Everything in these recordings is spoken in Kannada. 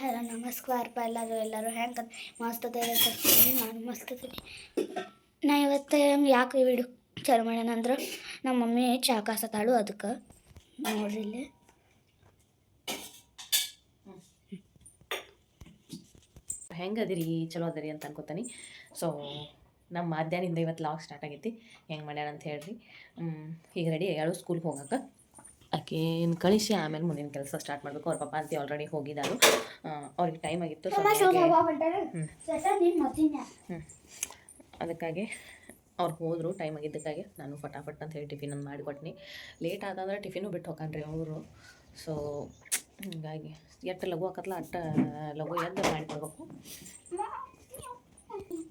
ಹಲೋ ನಮಸ್ಕಾರಪ್ಪ ಎಲ್ಲರೂ ಹೆಂಗೆ ಮಸ್ತ್ ಅದೇನಿ ನಾನು ಮಸ್ತ್ ಅದೀನಿ. ನಾ ಇವತ್ತು ಯಾಕೆ ವಿಡಿಯೋ ಚಾಲು ಮಾಡ್ಯಾನ ಅಂದ್ರೆ ನಮ್ಮ ಮಮ್ಮಿ ಚಾ ಕಾಸತಾಳು ಅದಕ್ಕೆ ನೋಡ್ರಿ ಇಲ್ಲಿ. ಹೆಂಗೆ ಅದಿರಿ ಚಲೋ ಅದರಿ ಅಂತ ಅನ್ಕೋತಾನೆ. ಸೊ ನಮ್ಮ ಮಧ್ಯಾಹ್ನದಿಂದ ಇವತ್ತು ಲಾಗ್ ಸ್ಟಾರ್ಟ್ ಆಗೈತಿ. ಹೆಂಗೆ ಮಾಡ್ಯಾರ ಅಂತ ಹೇಳ್ರಿ. ಈಗ ರೆಡಿ ಆಗ್ಯಾಳು ಸ್ಕೂಲ್ಗೆ ಹೋಗಕ್ಕೆ. ಆಕೆನ ಕಳಿಸಿ ಆಮೇಲೆ ಮುಂದಿನ ಕೆಲಸ ಸ್ಟಾರ್ಟ್ ಮಾಡಬೇಕು. ಅವ್ರ ಪಪ್ಪ ಅಂತ ಆಲ್ರೆಡಿ ಹೋಗಿದ್ದಾರು. ಅವ್ರಿಗೆ ಟೈಮ್ ಆಗಿತ್ತು. ಅದಕ್ಕಾಗಿ ಅವ್ರು ಹೋದರು. ಟೈಮ್ ಆಗಿದ್ದಕ್ಕಾಗಿ ನಾನು ಫಟಾಫಟ್ ಅಂತ ಹೇಳಿ ಟಿಫಿನನ್ನು ಮಾಡಿಕೊಟ್ನಿ. ಲೇಟ್ ಆದಂದ್ರೆ ಟಿಫಿನು ಬಿಟ್ಟು ಹೋಗ್ಕಂಡ್ರಿ ಅವರು. ಸೊ ಹೀಗಾಗಿ ಎಟ್ಟು ಲಘು ಆಕತ್ಲ ಅಟ್ಟ ಲಘು ಎದ್ದು ಮಾಡಿಕೊಡ್ಬೇಕು.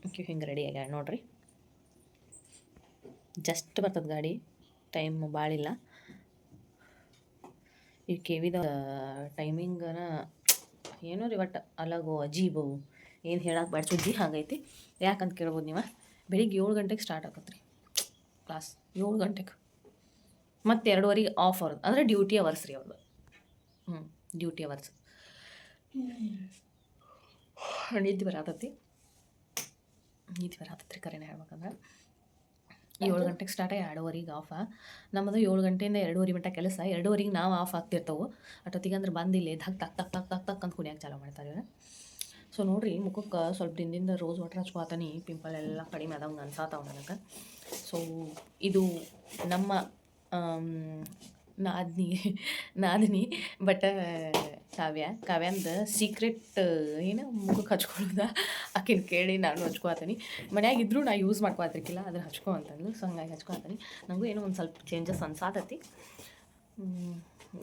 ಓಕೆ, ಹಿಂಗೆ ರೆಡಿ ಆಗ್ಯಾಳ ನೋಡ್ರಿ. ಜಸ್ಟ್ ಬರ್ತದೆ ಗಾಡಿ, ಟೈಮ್ ಭಾಳಿಲ್ಲ. ಈ ಕೆವಿದ ಟೈಮಿಂಗನ ಏನೋ ರೀ ಒಟ್ಟು ಅಲಗು ಅಜೀಬು ಏನು ಹೇಳಕ್ಕೆ ಬ್ಯಾಡ, ಸುದ್ದಿ ಹಾಗೈತಿ. ಯಾಕಂತ ಕೇಳ್ಬೋದು ನೀವು. ಬೆಳಿಗ್ಗೆ 7 ಗಂಟೆಗೆ ಸ್ಟಾರ್ಟ್ ಆಗತ್ತೆ ರೀ ಕ್ಲಾಸ್. 7 ಗಂಟೆಗೆ ಮತ್ತು 2:15 ಆಫ್ ಅವ್ರದ್ದು, ಅಂದರೆ ಡ್ಯೂಟಿ ಅವರ್ಸ್ ರೀ ಅವ್ರದ್ದು. Duty hours. ನಿದ್ದೆ ಬರತೈತಿ ರೀ ಕರೆನೇ ಹೇಳ್ಬೇಕಂದ್ರೆ. 7 ಗಂಟೆಗೆ ಸ್ಟಾರ್ಟ್ ಆಗಿ 2:15 ಆಫ. ನಮ್ಮದು 7 ಗಂಟೆಯಿಂದ 2:30 ಮಟ್ಟ ಕೆಲಸ. 2:15 ನಾವು ಆಫ್ ಆಗ್ತಿರ್ತವೆ. ಅಷ್ಟೊತ್ತಿಗೆ ಅಂದ್ರೆ ಬಂದಿಲ್ಲ ಧಕ್ ತಕ್ ತಕ್ ತಕ್ ತಕ್ ತಕ್ ಅಂತ ಕುಣಿಯೋಕೆ ಚಾಲೂ ಮಾಡ್ತಾರೆ. ಸೊ ನೋಡಿರಿ, ಮುಖಕ್ಕೆ ಸ್ವಲ್ಪ ದಿನದಿಂದ ರೋಸ್ ವಾಟರ್ ಹಚ್ಕೋತಾನೆ. ಪಿಂಪಲ್ ಎಲ್ಲ ಕಡಿಮೆ ಆದವಂಗೆ ಅನ್ಸಾತಾವ ನನಗೆ. ಸೊ ಇದು ನಮ್ಮ ನಾದಿನಿ ಬಟ್ ಕಾವ್ಯಾಂದ ಸೀಕ್ರೆಟ್ ಏನು ಮುಖಕ್ಕೆ ಹಚ್ಕೊಳ್ಳೋದ. ಆಕಿನ ಕೇಳಿ ನಾನು ಹಚ್ಕೋತೀನಿ. ಮನ್ಯಾಗಿದ್ದರೂ ನಾ ಯೂಸ್ ಮಾಡ್ಕೋತಿರ್ಕಿಲ್ಲ, ಅದನ್ನು ಹಚ್ಕೊ ಅಂತಂದು. ಸೊ ಹಂಗಾಗಿ ಹಚ್ಕೋತೀನಿ. ನನಗೂ ಏನೋ ಒಂದು ಸ್ವಲ್ಪ ಚೇಂಜಸ್ ಅನ್ಸಾತತಿ.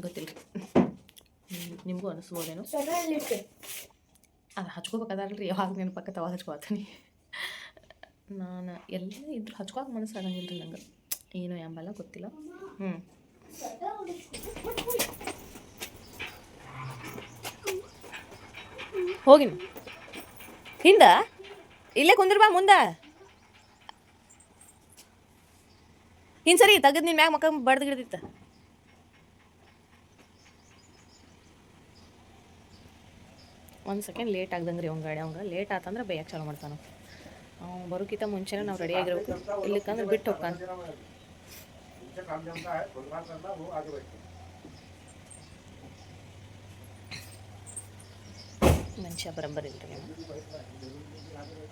ಗೊತ್ತಿಲ್ಲ ರೀ, ನಿಮಗೂ ಅನಿಸ್ಬೋದೇನೋ. ಅದು ಹಚ್ಕೋಬೇಕಾದ್ರಲ್ರಿ ಯಾವಾಗ ನೆನಪಕ್ಕತ್ತ ಅವಾಗ ಹಚ್ಕೋತೀನಿ. ನಾನು ಎಲ್ಲ ಇದ್ರೂ ಹಚ್ಕೋಕೆ ಮನಸ್ಸಾಗಂಗಿಲ್ಲ ರೀ ನಂಗೆ. ಏನೋ ಎಂಬಲ್ಲ ಗೊತ್ತಿಲ್ಲ. ಹೋಗಿನ ಹಿಂದ ಇಲ್ಲೇ ಕುಂದ್ರ ಮುಂದೆ. ಇನ್ನು ಸರಿ ತೆಗೆದು ನಿನ್ನ ಮ್ಯಾಗ ಮಕ್ಕ ಬಡ್ದು ಗಿಡ್ದಿತ್ತ. ಒಂದು ಸೆಕೆಂಡ್ ಲೇಟ್ ಆಗ್ದಂಗೆ ರೀ ಗಾಡಿ. ಲೇಟ್ ಆತಂದ್ರೆ ಬೇಯಕ್ಕೆ ಚಾಲು ಮಾಡ್ತಾನೆ. ಅವ್ನು ಬರೋಕ್ಕಿಂತ ಮುಂಚೆನೇ ನಾವು ರೆಡಿ ಆಗಿರ್ಬೇಕು. ಇಲ್ಲಿಕ್ಕಂದ್ರೆ ಬಿಟ್ಟು ಹೋಗ್ತಾನೆ. ಮನುಷ್ಯ ಬರಂಬರಿ ಇಲ್ರಿ.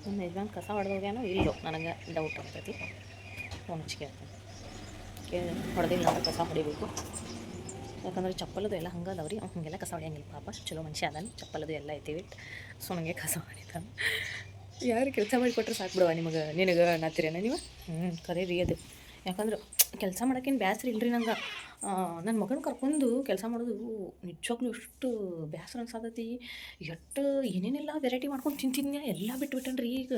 ನಮ್ಮ ಯಜಮಾನ್ ಕಸ ಹೊಡೆದೋಗ್ಯಾನೋ ಇಲ್ಲೋ ನನಗೆ ಡೌಟ್ ಆಗ್ತೈತಿ. ಫೋನ್ ಹಚ್ಚಿಗೆ ಕೇಳಿ ಹೊಡೆದಿಲ್ಲ ಅಂದ್ರೆ ಕಸ ಹೊಡಿಬೇಕು. ಯಾಕಂದ್ರೆ ಚಪ್ಪಲದು ಎಲ್ಲ ಹಂಗೆ ಅದಾವ್ರಿ. ಹಂಗೆಲ್ಲ ಕಸ ಹೊಡೆಯಂಗಿಲ್ಲ ಪಾಪ. ಚಲೋ ಮನುಷ್ಯ ಅದಾನೆ. ಚಪ್ಪಲದು ಎಲ್ಲ ಐತಿವಿ. ಸೊ ನನಗೆ ಕಸ ಹೊಡಿತಾನೆ. ಯಾರು ಕೆಲಸ ಮಾಡಿಕೊಟ್ರೆ ಸಾಕು ಬಿಡುವ ನಿನಗೆ ಅನ್ನತ್ತೀರೇನ ನೀವು. ಕರೆ ರೀ ಅದು. ಯಾಕಂದ್ರೆ ಕೆಲಸ ಮಾಡೋಕ್ಕೇನು ಬೇಸರ ಇಲ್ಲರಿ ನಂಗೆ. ನನ್ನ ಮಗನ ಕರ್ಕೊಂಡು ಕೆಲಸ ಮಾಡೋದು ನಿಜವಾಗ್ಲೂ ಎಷ್ಟು ಬೇಸರ ಅನ್ಸಾತೈತಿ. ಎಷ್ಟು ಏನೇನೆಲ್ಲ ವೆರೈಟಿ ಮಾಡ್ಕೊಂಡು ತಿಂತಿದ್ನಿ ಎಲ್ಲ ಬಿಟ್ಬಿಟ್ಟೇನೆ ರೀ ಈಗ.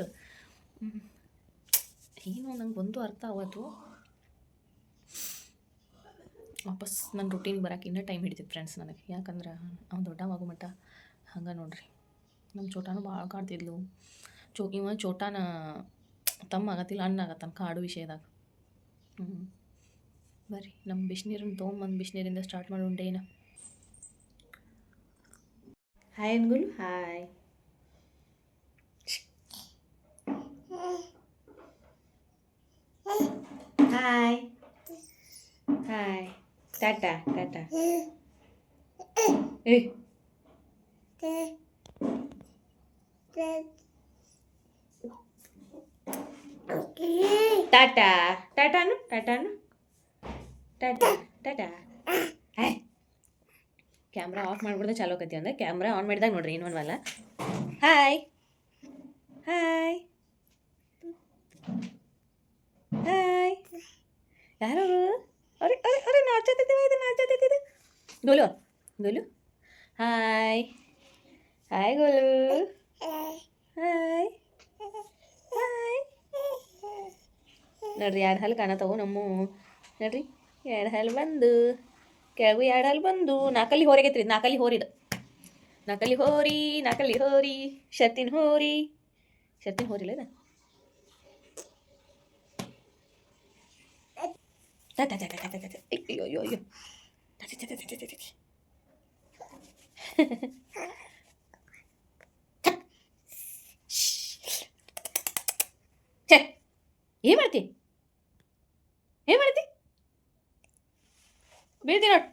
ಏನು ನಂಗೆ ಒಂದು ಅರ್ಥ ಆವತ್ತು. ವಾಪಸ್ ನನ್ನ ರೂಟೀನ್ಗೆ ಬರೋಕೆ ಇನ್ನೂ ಟೈಮ್ ಹಿಡಿತೈತೆ ಫ್ರೆಂಡ್ಸ್ ನನಗೆ. ಯಾಕಂದ್ರೆ ಅವ್ನು ದೊಡ್ಡವಾಗೋ ಮಟ್ಟ ಹಂಗೆ ನೋಡ್ರಿ. ನಮ್ಮ ಚೋಟಾನು ಭಾಳ ಕಾಡ್ತಿದ್ಲು. ಇವ ಚೋಟಾನ ತಮ್ಮ ಆಗತ್ತಿಲ್ಲ, ಅಣ್ಣ ಆಗತ್ತಾನ ಕಾಡು ವಿಷಯದಾಗ. ಬರ್ರಿ ನಮ್ಮ ಬಿಸಿನೀರನ್ನು ತೊಗೊಂಬಂದು ಬಿಸಿನೀರಿಂದ ಸ್ಟಾರ್ಟ್ ಮಾಡೋಣ ಡೇನ. ಹಾಯ್ ಅನ್ಗುಲು. Hi hi hi tata tata. ಏ ಟಾಟಾ ಟಾಟಾನು ಟಾಟಾನು tata tata. Hi camera off ಮಾಡ್ಬಿಡ್ದೆ ಚಾಲೂ ಆಕತಿ ಅಂದ್ರೆ ಕ್ಯಾಮ್ರಾ ಆನ್ ಮಾಡಿದಾಗ ನೋಡ್ರಿ ಏನು ಅನ್ವಲ್ಲ. Hi hi hi. ಯಾರು ಅರೆ ಅರೆ ಅರೆ ನಾಚತ್ತಿದ್ದೀವಿ. ಇದು ನಾಚತ್ತಿದ್ದು ಗೋಲು ಗೋಲು. ಹಾಯ್ ಹಾಯ್ ಗೋಲು. Hi hi. ನೋಡ್ರಿ 2 ಹಲ್ಲು ಕಾಣತ್ತವು ನಮ್ಮ. ನೋಡ್ರಿ 2 ಹಲ್ಲು ಬಂದು ಕೆಳಗು 2 ಹಲ್ಲು ಬಂದು. ನಾಲ್ಕಲ್ಲಿ ಹೋರಿಗೈತ್ರಿ. ನಾಲ್ಕಲ್ಲಿ ಹೋರಿದು. ನಾಲ್ಕಲ್ಲಿ ಹೋರಿ ಶರ್ತಿನ ಹೋರಿ ಇಲ್ಲ ಇದು. ಅಯ್ಯೋ ಅಯ್ಯೋ ಅಯ್ಯೋ. ಏನು ಮಾಡ್ತಿ ಬೀಳ್ತಿ ನೋಡಿ.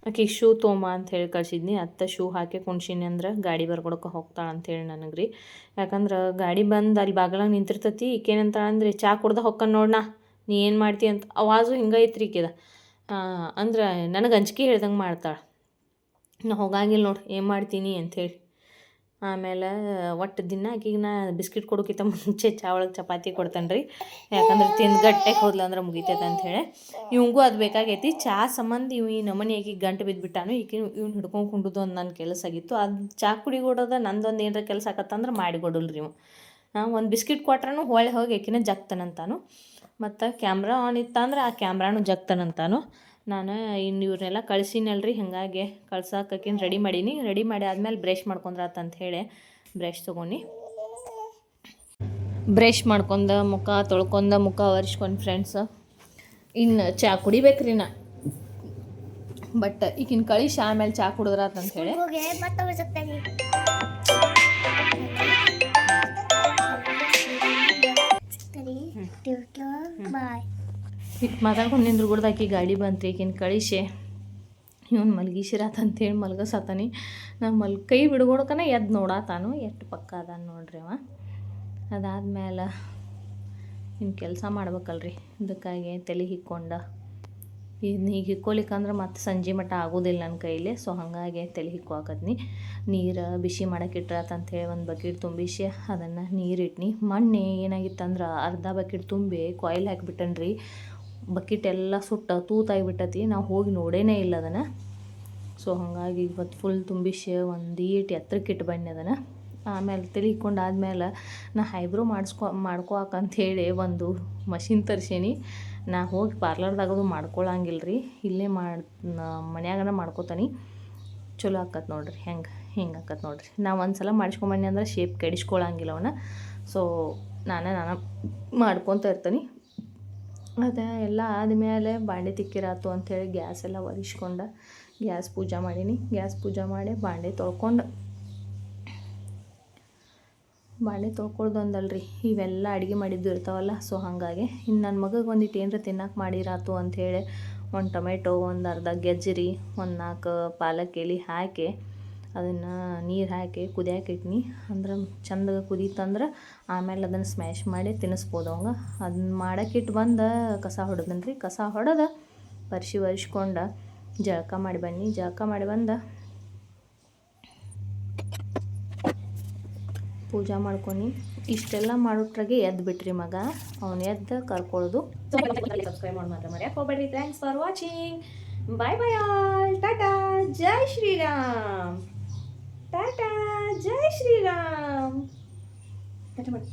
ಆಕೆ ಶೂ ತೊಗೊಂಬ ಅಂಥೇಳಿ ಕಳ್ಸಿದ್ನಿ. ಅತ್ತ ಶೂ ಹಾಕಿ ಕುಣ್ಸೀನಿ ಅಂದ್ರೆ ಗಾಡಿ ಬರ್ಕೊಡಕ್ಕೆ ಹೋಗ್ತಾಳೆ ಅಂಥೇಳಿ ನನಗೆ ರೀ. ಯಾಕಂದ್ರೆ ಗಾಡಿ ಬಂದು ಅಲ್ಲಿ ಬಾಗಲಾಗ ನಿಂತಿರ್ತೈತಿ. ಈಕೇನಂತಾಳೆ ಅಂದ್ರೆ ಚಾ ಕುಡ್ದು ಹೊಕ್ಕನ್ ನೋಡಣ, ನೀ ಏನು ಮಾಡ್ತಿ ಅಂತ ಅವಾಜು ಹಿಂಗೆ ಐತ್ರಿ ಈಕಿದ. ಅಂದ್ರೆ ನನಗೆ ಅಂಜಿಕೆ ಹೇಳ್ದಂಗೆ ಮಾಡ್ತಾಳೆ. ನಾ ಹೋಗಂಗಿಲ್ಲ ನೋಡಿ ಏನು ಮಾಡ್ತೀನಿ ಅಂಥೇಳಿ. ಆಮೇಲೆ ಒಟ್ಟು ದಿನ ಆಕಿಗೆ ನಾ ಬಿಸ್ಕಿಟ್ ಕೊಡೋಕ್ಕಿಂತ ಮುಂಚೆ ಚಾ ಒಳಗೆ ಚಪಾತಿ ಕೊಡ್ತೇನೆ ರೀ. ಯಾಕಂದ್ರೆ ತಿಂದು ಗಟ್ಟೆಗೆ ಹೋದ್ಲ ಅಂದ್ರೆ ಮುಗಿತೈತೆ ಅಂಥೇಳಿ. ಇವಂಗೂ ಅದು ಬೇಕಾಗೈತಿ. ಚಾ ಸಂಬಂಧ ಇವು ಈ ನಮನಿ ಆಕಿಗೆ ಗಂಟು ಬಿದ್ದುಬಿಟ್ಟಾನು. ಇವ್ನು ಹಿಡ್ಕೊಂಡು ಕುಂಡುದು ಒಂದು ನನ್ನ ಕೆಲಸ ಆಗಿತ್ತು. ಅದು ಚಾ ಕುಡಿಗೊಡೋದ ನಂದೊಂದು ಏನರ ಕೆಲಸ ಆಕತ್ತಂದ್ರೆ ಮಾಡಿಕೊಡಲ್ರಿ ಇವು. ಒಂದು ಬಿಸ್ಕಿಟ್ ಕೊಟ್ರೂ ಹೊಳೆ ಹೋಗಿ ಆಕಿನ ಜಗ್ತಾನಂತಾನು. ಮತ್ತು ಕ್ಯಾಮ್ರಾ ಆನ್ ಇತ್ತಂದ್ರೆ ಆ ಕ್ಯಾಮ್ರಾನು ಜಗ್ತಾನಂತಾನು. ನಾನು ಇನ್ನು ಇವ್ರನ್ನೆಲ್ಲ ಕಳಿಸಿನಲ್ರಿ, ಹಾಗಾಗಿ ಕಳ್ಸೋಕೇನು ರೆಡಿ ಮಾಡೀನಿ. ರೆಡಿ ಮಾಡಿ ಆದ್ಮೇಲೆ ಬ್ರಷ್ ಮಾಡ್ಕೊಂಡ್ರಾತಂತ ಹೇಳಿ ಬ್ರಷ್ ತೊಗೊಂಡು ಬ್ರಷ್ ಮಾಡ್ಕೊಂಡು ಮುಖ ಒರೆಸ್ಕೊಂಡು ಫ್ರೆಂಡ್ಸ್ ಇನ್ನು ಚಾ ಕುಡಿಬೇಕ್ರಿ ನಾ. ಬಟ್ ಈಗಿನ ಕಳಿಸಿ ಆಮೇಲೆ ಚಾ ಕುಡಿದ್ರಾತಂತ ಹೇಳಿ ಮಾತಾಡ್ಕೊಂಡು ನಿಂದ್ರು ಗುಡ್ದು ಆಕಿ ಗಾಡಿ ಬಂತ್ರಿ. ಈಗಿನ ಕಳಿಸಿ ಇವನು ಮಲ್ಗಿಸಿರಾತಂತೇಳಿ ಮಲ್ಗಸಾತಾನಿ. ನಾನು ಕೈ ಬಿಡ್ಕೊಡ್ಕನ ಎದ್ದು ನೋಡಾತಾನು ಎಷ್ಟು ಪಕ್ಕ ಅದಾನ ನೋಡ್ರಿ ಅವ. ಅದಾದ್ಮೇಲೆ ಇನ್ನು ಕೆಲಸ ಮಾಡ್ಬೇಕಲ್ರಿ, ಅದಕ್ಕಾಗಿ ತಲೆ ಹಿಕ್ಕೊಂಡು ಈಗ ಹಿಕ್ಕೋಲಿಕ್ಕಂದ್ರೆ ಮತ್ತೆ ಸಂಜೆ ಮಟ್ಟ ಆಗೋದಿಲ್ಲ ನನ್ನ ಕೈಲಿ. ಸೊ ಹಾಗಾಗಿ ತಲೆ ಹಿಕ್ಕೋಕತ್ನಿ. ನೀರು ಬಿಸಿ ಮಾಡಕ್ಕೆ ಇಟ್ರಾತಂಥೇಳಿ ಒಂದು ಬಕೆಟ್ ತುಂಬಿಸಿ ಅದನ್ನು ನೀರಿಟ್ನಿ. ಮೊನ್ನೆ ಏನಾಗಿತ್ತಂದ್ರೆ ಅರ್ಧ ಬಕೆಟ್ ತುಂಬಿ ಕಾಯಿಲ್ ಹಾಕಿಬಿಟ್ಟನ್ರಿ. ಬಕೆಟ್ ಎಲ್ಲ ಸುಟ್ಟ ತೂತಾಗಿಬಿಟ್ಟತಿ. ನಾವು ಹೋಗಿ ನೋಡೇನೇ ಇಲ್ಲ ಅದನ್ನು. ಸೊ ಹಾಗಾಗಿ ಇವತ್ತು ಫುಲ್ ತುಂಬಿಸಿ ಒಂದು ಈಟ್ ಎತ್ತರಕ್ಕೆ ಇಟ್ಟು ಬನ್ನಿ ಅದನ್ನು. ಆಮೇಲೆ ತಲೆ ಹಿಕ್ಕೊಂಡು ಆದ್ಮೇಲೆ ನಾ ಐಬ್ರೋ ಮಾಡ್ಕೋಕಂಥೇಳಿ ಒಂದು ಮಷಿನ್ ತರ್ಸೀನಿ. ನಾ ಹೋಗಿ ಪಾರ್ಲರ್ದಾಗದು ಮಾಡ್ಕೊಳಂಗಿಲ್ಲ ರೀ, ಇಲ್ಲೇ ಮನ್ಯಾಗನ ಮಾಡ್ಕೋತಾನೆ. ಚಲೋ ಆಕತ್ ನೋಡ್ರಿ, ಹಿಂಗೆ ಆಕತ್ ನೋಡ್ರಿ. ನಾವು ಒಂದು ಸಲ ಮಾಡಿಸ್ಕೊಂಬನ್ನಿ ಅಂದ್ರೆ ಶೇಪ್ ಕೆಡಿಸ್ಕೊಳಂಗಿಲ್ಲ ಅವನ್ನ. ಸೊ ನಾನು ಮಾಡ್ಕೊತ ಇರ್ತೀನಿ. ಅದು ಎಲ್ಲ ಆದಮೇಲೆ ಬಾಂಡೆ ತಿಕ್ಕಿರಾತು ಅಂಥೇಳಿ ಗ್ಯಾಸ್ ಎಲ್ಲ ಒರೆಸ್ಕೊಂಡು ಗ್ಯಾಸ್ ಪೂಜೆ ಮಾಡೀನಿ. ಗ್ಯಾಸ್ ಪೂಜೆ ಮಾಡಿ ಬಾಂಡೆ ತೊಳ್ಕೊಳ್ದೊಂದಲ್ರಿ ಇವೆಲ್ಲ ಅಡುಗೆ ಮಾಡಿದ್ದು ಇರ್ತಾವಲ್ಲ. ಸೊ ಹಾಗಾಗಿ ಇನ್ನು ನನ್ನ ಮಗಗೆ ಒಂದಿಟ್ಟು ಏನರ ತಿನ್ನಕ್ಕೆ ಮಾಡಿರಾತು ಅಂಥೇಳಿ ಒಂದು ಟೊಮೆಟೊ, ಒಂದು ಅರ್ಧ ಗೆಜ್ಜರಿ, ಒಂದು 4 ಪಾಲಕ್ ಎಲೆ ಹಾಕಿ ಅದನ್ನು ನೀರು ಹಾಕಿ ಕುದಿಯಾಕೆ ಇಟ್ನಿ. ಅಂದ್ರೆ ಚಂದ ಕುದೀತಂದ್ರೆ ಆಮೇಲೆ ಅದನ್ನು ಸ್ಮ್ಯಾಶ್ ಮಾಡಿ ತಿನ್ನಿಸ್ಬೋದು ಅವಂಗೆ. ಅದನ್ನ ಮಾಡೋಕ್ಕಿಟ್ಟು ಬಂದು ಕಸ ಹೊಡೆದನ್ರಿ. ಕಸ ಹೊಡೆದು ಒರೆಸ್ಕೊಂಡು ಜಳಕ ಮಾಡಿ ಬನ್ನಿ. ಜಳಕ ಮಾಡಿ ಬಂದು ಪೂಜೆ ಮಾಡ್ಕೊಂಡು ಇಷ್ಟೆಲ್ಲ ಮಾಡೋಟ್ರಾಗೆ ಎದ್ದು ಬಿಟ್ರಿ ಮಗ. ಅವನು ಎದ್ದು ಕರ್ಕೊಳ್ಳೋದು. ಸಬ್ಸ್ಕ್ರೈಬ್ ಮಾಡಿ ಮಾತ್ರ ಮರ್ಯಾಕೆ ಹೋಗ್ಬೇಡ್ರಿ. Thanks for watching. Bye bye all. Tata. ಜೈ ಶ್ರೀರಾಮ್. ಟಾಟಾ. ಜೈ ಶ್ರೀರಾಮ್. ಟಾಟಾ ಮಾಡಿ.